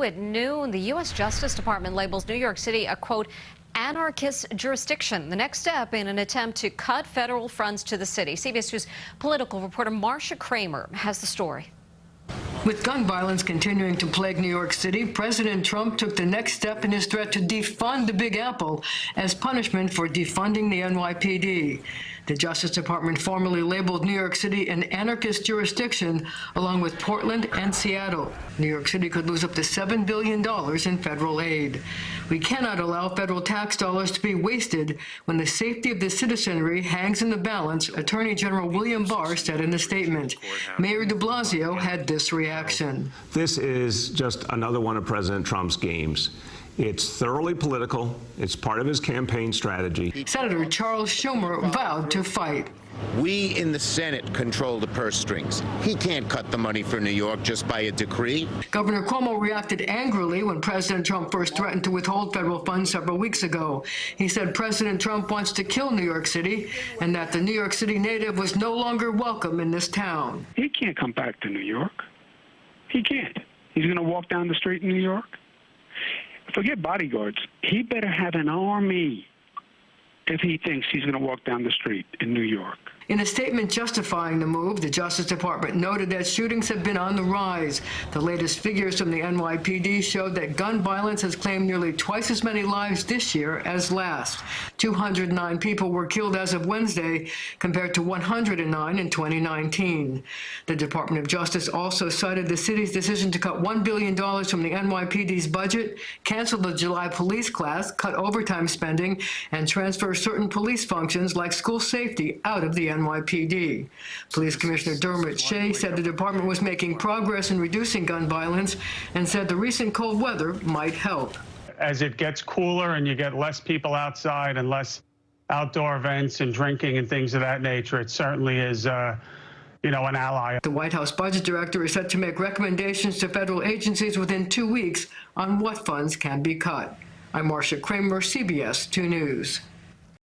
at noon. The U.S. Justice Department labels New York City a, quote, anarchist jurisdiction, the next step in an attempt to cut federal funds to the city. CBS News political reporter Marcia Kramer has the story. With gun violence continuing to plague New York City, President Trump took the next step in his threat to defund the Big Apple as punishment for defunding the NYPD. The Justice Department formally labeled New York City an anarchist jurisdiction, along with Portland and Seattle. New York City could lose up to $7 billion in federal aid. We cannot allow federal tax dollars to be wasted when the safety of the citizenry hangs in the balance, Attorney General William Barr said in a statement. Mayor de Blasio had this reaction. This is just another one of President Trump's games. It's thoroughly political. It's part of his campaign strategy. Senator Charles Schumer vowed to fight. We in the Senate control the purse strings. He can't cut the money for New York just by a decree. Governor Cuomo reacted angrily when President Trump first threatened to withhold federal funds several weeks ago. He said President Trump wants to kill New York City and that the New York City native was no longer welcome in this town. He can't come back to New York. He can't. He's going to walk down the street in New York. Forget bodyguards. He better have an army if he thinks he's going to walk down the street in New York. In a statement justifying the move, the Justice Department noted that shootings have been on the rise. The latest figures from the NYPD showed that gun violence has claimed nearly twice as many lives this year as last. 209 people were killed as of Wednesday, compared to 109 in 2019. The Department of Justice also cited the city's decision to cut $1 billion from the NYPD's budget, cancel the July police class, cut overtime spending, and transfer certain police functions like school safety out of the NYPD. Police Commissioner Dermot Shea said the department was making progress in reducing gun violence and said the recent cold weather might help. As it gets cooler and you get less people outside and less outdoor events and drinking and things of that nature, it certainly is, an ally. The White House budget director is set to make recommendations to federal agencies within 2 weeks on what funds can be cut. I'm Marcia Kramer, CBS 2 News.